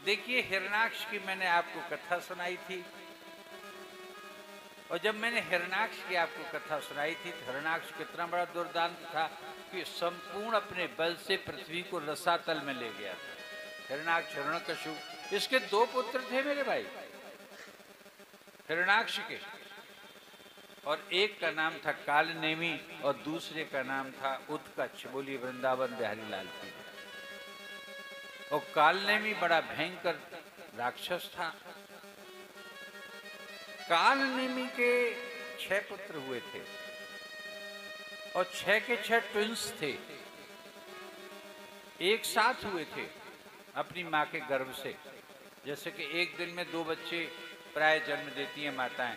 देखिए, हिरणाक्ष की मैंने आपको कथा सुनाई थी, और जब मैंने हिरणाक्ष की आपको कथा सुनाई थी तो हिरणाक्ष कितना बड़ा दुर्दांत था कि संपूर्ण अपने बल से पृथ्वी को रसातल में ले गया था। हिरणाक्ष, हिरण्यकशिपु, इसके 2 पुत्र थे मेरे भाई हिरणाक्ष के, और एक का नाम था कालनेमी और दूसरे का नाम था उत्कच। बोलिए वृंदावन बिहारी लाल की। और कालनेमी बड़ा भयंकर राक्षस था। कालनेमी के 6 पुत्र हुए थे और 6 के 6 ट्विंस थे, एक साथ हुए थे अपनी माँ के गर्भ से। जैसे कि एक दिन में 2 बच्चे प्राय जन्म देती हैं माताएं,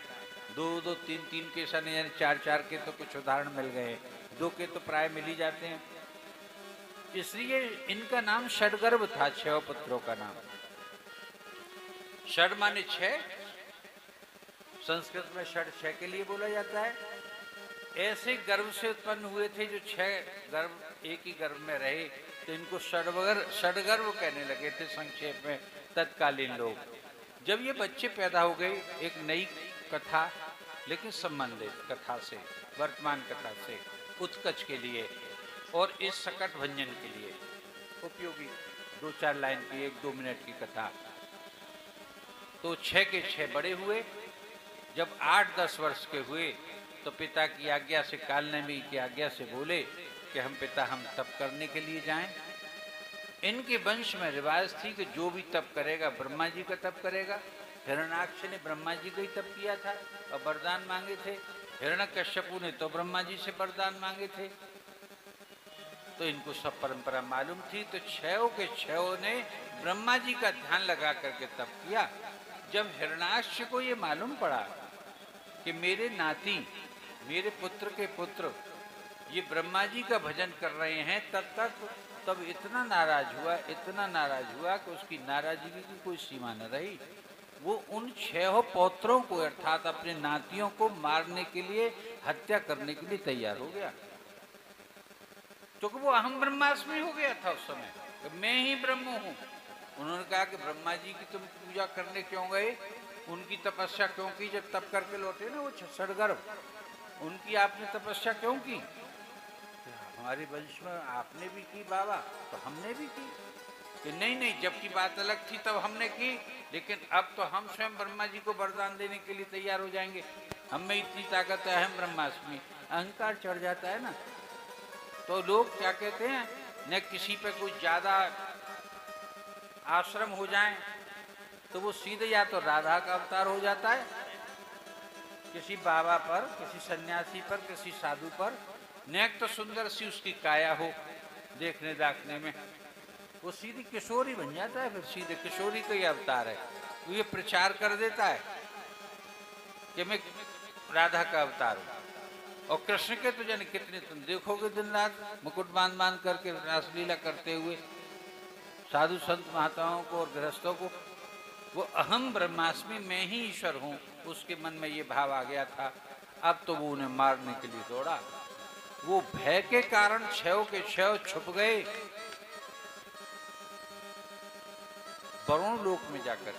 2-2, 3-3 के ऐसा नहीं, यानी 4-4 के तो कुछ उदाहरण मिल गए, 2 के तो प्राय मिल ही जाते हैं। इसलिए इनका नाम षडगर्भ था, 6 पुत्रों का नाम। षड माने 6, संस्कृत में षड 6 के लिए बोला जाता है। ऐसे गर्भ से उत्पन्न हुए थे जो 6 गर्भ एक ही गर्भ में रहे, तो इनको षडगर्भ कहने लगे थे संक्षेप में तत्कालीन लोग। जब ये बच्चे पैदा हो गए, एक नई कथा लेकिन संबंधित कथा से, वर्तमान कथा से, उत्कच के लिए और इस सकट भंजन के लिए उपयोगी 2-4 लाइन की, 1-2 मिनट की कथा। तो 6 के 6 बड़े हुए। जब 8-10 वर्ष के हुए तो पिता की आज्ञा से, कालनेमी की आज्ञा से बोले कि हम पिता, हम तप करने के लिए जाएं। इनके वंश में रिवाज थी कि जो भी तप करेगा ब्रह्मा जी का तप करेगा। हिरणाक्ष ने ब्रह्मा जी का ही तप किया था और वरदान मांगे थे। हिरण्यकश्यपु ने तो ब्रह्मा जी से वरदान मांगे थे। तो इनको सब परंपरा मालूम थी। तो 6 के 6 ने ब्रह्मा जी का ध्यान लगा करके तप किया। जब हिरणाक्ष को ये मालूम पड़ा कि मेरे नाती, मेरे पुत्र के पुत्र ये ब्रह्मा जी का भजन कर रहे हैं, तब इतना नाराज हुआ कि उसकी नाराजगी की कोई सीमा न रही। वो उन 6 पौत्रों को, अर्थात अपने नातियों को मारने के लिए, हत्या करने के लिए तैयार हो गया। क्योंकि वो अहम ब्रह्मास्मि हो गया था उस समय, तो मैं ही ब्रह्म हूँ। उन्होंने कहा कि ब्रह्मा जी की तुम पूजा करने क्यों गए, उनकी तपस्या क्यों की? जब तप करके लौटे ना वो षडगर्भ, उनकी आपने तपस्या क्यों की? हमारे वंश में आपने भी की बाबा, तो हमने भी की। कि नहीं, जब की बात अलग थी तब हमने की, लेकिन अब तो हम स्वयं ब्रह्मा जी को वरदान देने के लिए तैयार हो जाएंगे। हम में इतनी ताकत है, हम ब्रह्मास्मि। अहंकार चढ़ जाता है ना, तो लोग क्या कहते हैं, न किसी पे कुछ ज्यादा आश्रम हो जाए तो वो सीधे या तो राधा का अवतार हो जाता है, किसी बाबा पर, किसी सन्यासी पर, किसी साधु पर, नेक तो सुंदर सी उसकी काया हो देखने दाखने में, वो सीधी किशोरी बन जाता है। फिर सीधे किशोरी का ही अवतार है। वो ये प्रचार कर देता है कि मैं राधा का अवतार हूँ। और कृष्ण के तो जाने कितने तुम देखोगे दिन रात मुकुट बांध करके रासलीला करते हुए साधु संत महात्माओं को और गृहस्थों को। वो अहम ब्रह्मास्मि, मैं ही ईश्वर हूँ, उसके मन में ये भाव आ गया था। अब तो वो उन्हें मारने के लिए दौड़ा। वो भय के कारण 6 के 6 छुप गए वरुण लोक में जाकर।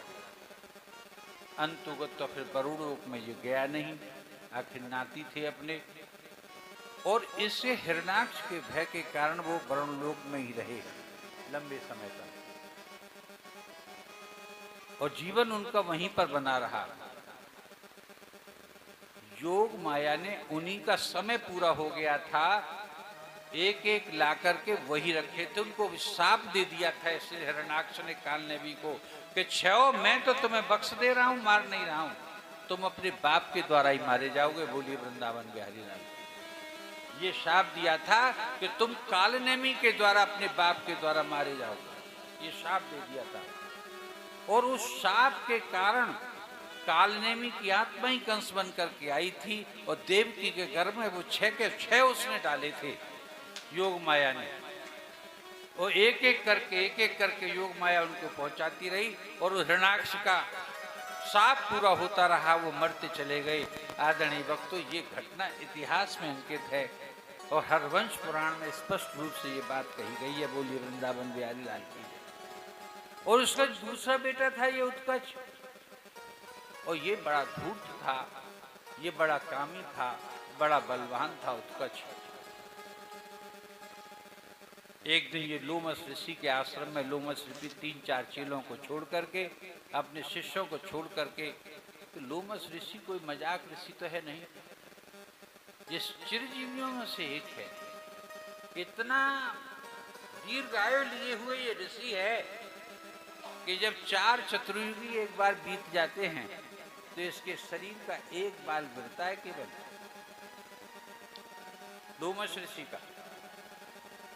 अंतुगत तो फिर वरुण लोक में ये गया नहीं, आखिर नाती थे अपने। और इससे हिरणाक्ष के भय के कारण वो वरुण लोक में ही रहे लंबे समय तक, और जीवन उनका वहीं पर बना रहा। योग माया ने उन्हीं का समय पूरा हो गया था, एक एक ला करके वही रखे थे। उनको विशाप दे दिया था इसलिए हिरणाक्ष ने कालनेमी को कि 6 मैं तो तुम्हें बख्श दे रहा हूं, मार नहीं रहा हूं, तुम अपने बाप के द्वारा ही मारे जाओगे। बोलिए वृंदावन बिहारी लाल। ये शाप दिया था कि तुम कालनेमी के द्वारा, अपने बाप के द्वारा मारे जाओगे, ये शाप दे दिया था। और उस शाप के कारण कालनेमी की आत्मा ही कंस बन करके आई थी और देवकी के गर्भ में वो 6 के 6 उसने डाले थे योग माया ने। और एक एक करके योग माया उनको पहुंचाती रही और हिरणाक्ष का शाप पूरा होता रहा, वो मरते चले गए। आदरणीय भक्तों, ये घटना इतिहास में अंकित है और हरवंश पुराण में स्पष्ट रूप से ये बात कही गई है। बोलिए वृंदावन बिहारी लाल की। और उसका दूसरा बेटा था ये उत्कच, और ये बड़ा धूर्त था, ये बड़ा कामी था, बड़ा बलवान था उत्कच। एक दिन ये लोमस ऋषि के आश्रम में लोमस ऋषि 3-4 चेलों को छोड़ करके, अपने शिष्यों को छोड़ करके, तो लोमस ऋषि कोई मजाक ऋषि तो है नहीं, ये चिरजीवियों में से एक है। इतना दीर्घायु लिए हुए ये ऋषि है कि जब 4 चतुर्युगी एक बार बीत जाते हैं तो इसके शरीर का एक बाल गिरता है केवल, लोमस ऋषि का।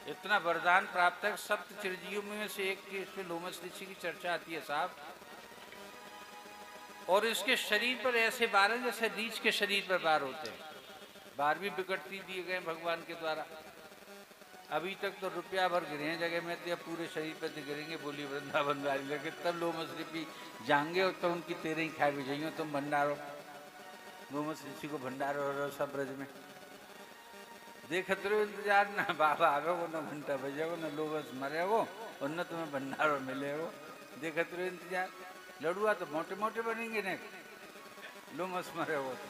इतना वरदान प्राप्त है, सप्त चिरजीवियों में से एक की इसमें लोमस ऋषि की चर्चा आती है साहब। और इसके शरीर पर ऐसे बार हैं जैसे रीछ के शरीर पर बार होते हैं, बार भी विकटती दिए गए भगवान के द्वारा। अभी तक तो रुपया भर गिरे हैं जगह में, तो पूरे शरीर पर गिरेंगे, बोली वृंदावन वाली लगे, तब लोमस ऋषि जाएंगे और तो उनकी तेरे ही खाए भी जाइए, तुम भंडारो, लोमस ऋषि को भंडारो हो रहे हो सब ब्रज में। देखते रहो इंतजार, ना बाबा आवे वो, ना घंटा बजे वो, ना लोमस मरे हो, और न तुम्हें भंडारो मिले हो। देखते रहो इंतजार, लड़ुआ तो मोटे मोटे बनेंगे न, लोमस मरे हो तो।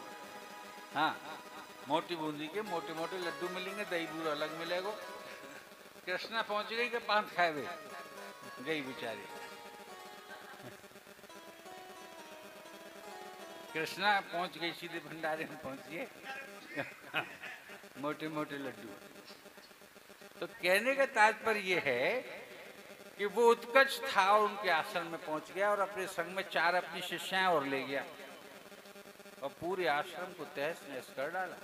हाँ, मोटी बूंदी के मोटे मोटे लड्डू मिलेंगे, दही बूरा अलग मिलेगा। कृष्णा पहुंच गई कि पांच खाए हुए गई बेचारी। कृष्णा पहुंच गई सीधे भंडारे में पहुंची मोटे मोटे लड्डू। तो कहने का तात्पर्य ये है कि वो उत्कच था और उनके आश्रम में पहुंच गया और अपने संग में 4 अपनी शिष्याएं और ले गया और पूरे आश्रम को तहस नहस कर डाला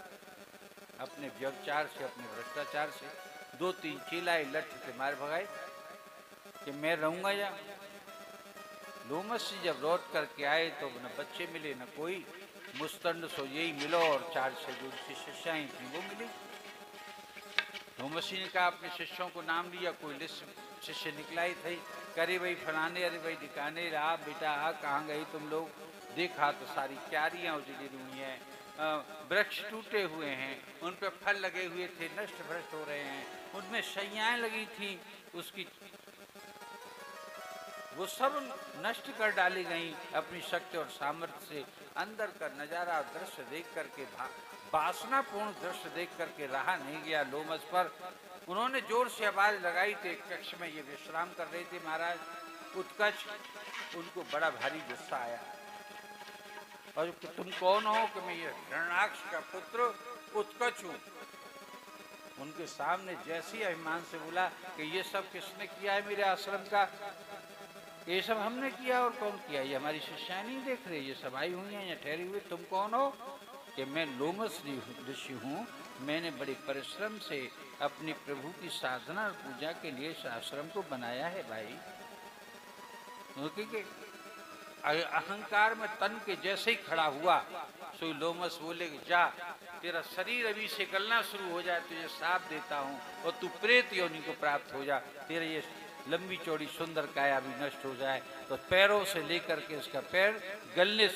अपने व्यभिचार से, अपने भ्रष्टाचार से। 2-3 चिल्लाए लठ से मार भगाए कि मैं रहूंगा या। लोमस जी जब लौट करके आए तो न बच्चे मिले न कोई, मुस्तंड सो यही मिलो और 4 से जो शिष्याएं थी वो मिली। लोमस जी ने कहा, अपने शिष्यों को नाम लिया, कोई लिस्ट शिष्य निकला ही थी, करे भाई फलाने, अरे भाई दिखाने रहा बेटा, कहाँ गई तुम लोग? देखा तो सारी क्यारियाँ उजड़ी हुई हैं, वृक्ष टूटे हुए हैं, उन पर फल लगे हुए थे नष्ट भ्रष्ट हो रहे हैं, उनमें शैयाएं लगी थी उसकी, वो सब नष्ट कर डाली गई अपनी शक्ति और सामर्थ्य से। अंदर का नजारा दृश्य देख करके, वासनापूर्ण दृश्य देख करके रहा नहीं गया लोमस पर। उन्होंने जोर से आवाज लगाई थी, कक्ष में ये विश्राम कर रहे थे महाराज उत्कच, उनको बड़ा भारी गुस्सा आया। और तुम कौन हो? कि मैं ये हिरण्याक्ष का पुत्र उत्कच हूँ। उनके सामने जैसे ही अभिमान से बोला कि ये सब किसने किया है मेरे आश्रम का? ये सब हमने किया। और कौन किया? ये हमारी शिष्याएं नहीं देख रही, ये सब आई हुई हैं या ठहरी हुई। तुम कौन हो? कि मैं लोमस ऋषि हूँ, मैंने बड़े परिश्रम से अपनी प्रभु की साधना और पूजा के लिए इस आश्रम को बनाया है भाई। क्योंकि अहंकार में तन के जैसे ही खड़ा हुआ, सो लोमस बोले जा, तेरा शरीर अभी से गलना शुरू हो जाए, तुझे साथ देता हूँ और तू प्रेत योनि को प्राप्त हो जा। तेरा ये लंबी चौड़ी सुंदर काया भी नष्ट हो जाए। तो पैरों से लेकर के उसका पैर गलने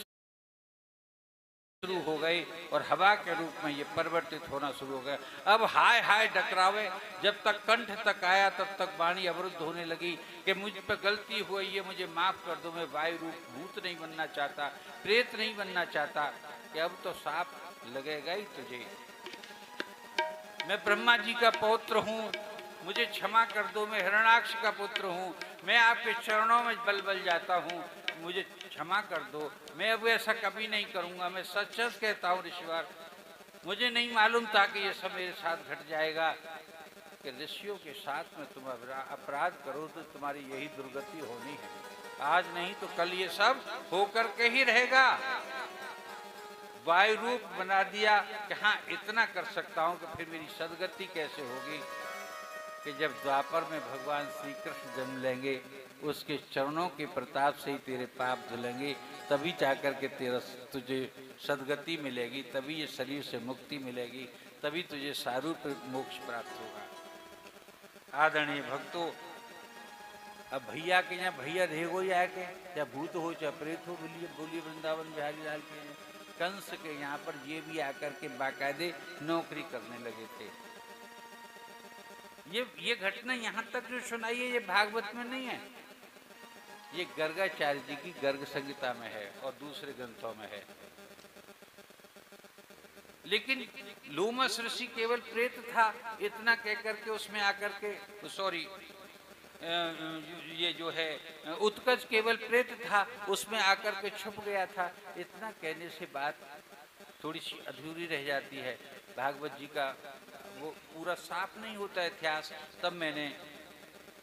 शुरू हो गई और हवा के रूप में ये परिवर्तित होना शुरू हो गया। अब हाय हाय डकरावे, जब तक कंठ तक आया तब तक वाणी अवरुद्ध होने लगी कि मुझ पर गलती हुई, ये मुझे माफ कर दो, मैं वायु रूप भूत नहीं बनना चाहता, प्रेत नहीं बनना चाहता, कि अब तो साफ लगेगा ही तुझे। मैं ब्रह्मा जी का पौत्र हूँ, मुझे क्षमा कर दो, मैं हिरण्याक्ष का पुत्र हूँ, मैं आपके चरणों में बल बल जाता हूँ, मुझे क्षमा कर दो, मैं अब ऐसा कभी नहीं करूँगा। मैं सच सच कहता हूँ ऋषिवर, मुझे नहीं मालूम था कि ये सब मेरे साथ घट जाएगा, कि ऋषियों के साथ में तुम अपराध करो तो तुम्हारी यही दुर्गति होनी है। आज नहीं तो कल ये सब होकर के ही रहेगा। वायु रूप बना दिया कि हाँ इतना कर सकता हूँ, कि फिर मेरी सदगति कैसे होगी? कि जब द्वापर में भगवान श्री कृष्ण जन्म लेंगे, उसके चरणों के प्रताप से ही तेरे पाप धुलेंगे, तभी जाकर के तुझे सदगति मिलेगी, तभी ये शरीर से मुक्ति मिलेगी, तभी तुझे सारूप मोक्ष प्राप्त होगा। आदरणीय भक्तों, अब भैया के यहाँ भैया रहेगो या के, चाहे भूत हो चाहे प्रेत हो, बोलिए वृंदावन बिहारी लाल के यहाँ। कंस के यहाँ पर ये भी आकर के बाकायदे नौकरी करने लगे थे। ये घटना यहाँ तक जो सुनाई है, ये भागवत में नहीं है, ये गर्गाचार्य जी की गर्ग संहिता में है और दूसरे ग्रंथों में है। लेकिन लोमस ऋषि केवल प्रेत था इतना कहकर के उसमें आकर के, सॉरी, ये जो है उत्कच केवल प्रेत था उसमें आकर के छुप गया था, इतना कहने से बात थोड़ी सी अधूरी रह जाती है। भागवत जी का वो पूरा साफ नहीं होता इतिहास। तब मैंने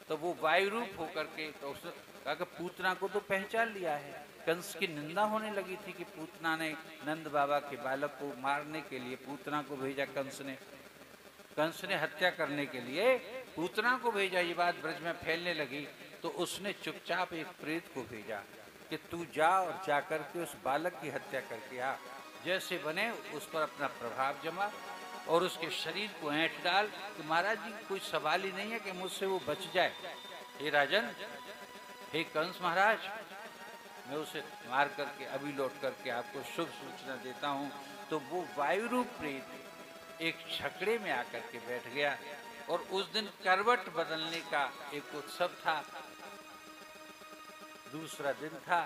तो वो वायु रूप होकर के तो उसने कहा कि पूतना को तो पहचान लिया है। कंस की निंदा होने लगी थी कि पूतना ने नंद बाबा के बालक को मारने के लिए पूतना को भेजा, कंस ने हत्या करने के लिए पूतना को भेजा। ये बात ब्रज में फैलने लगी तो उसने चुपचाप एक प्रेत को भेजा कि तू जा और जाकर के उस बालक की हत्या करके आ। जैसे बने उस पर अपना प्रभाव जमा और उसके शरीर को ऐंठ डाल कि महाराज जी कोई सवाल ही नहीं है कि मुझसे वो बच जाए। हे राजन, हे कंस महाराज, मैं उसे मार करके अभी लौट करके आपको शुभ सूचना देता हूँ। तो वो वायु रूप प्रेत एक छकड़े में आकर के बैठ गया और उस दिन करवट बदलने का एक उत्सव था, दूसरा दिन था।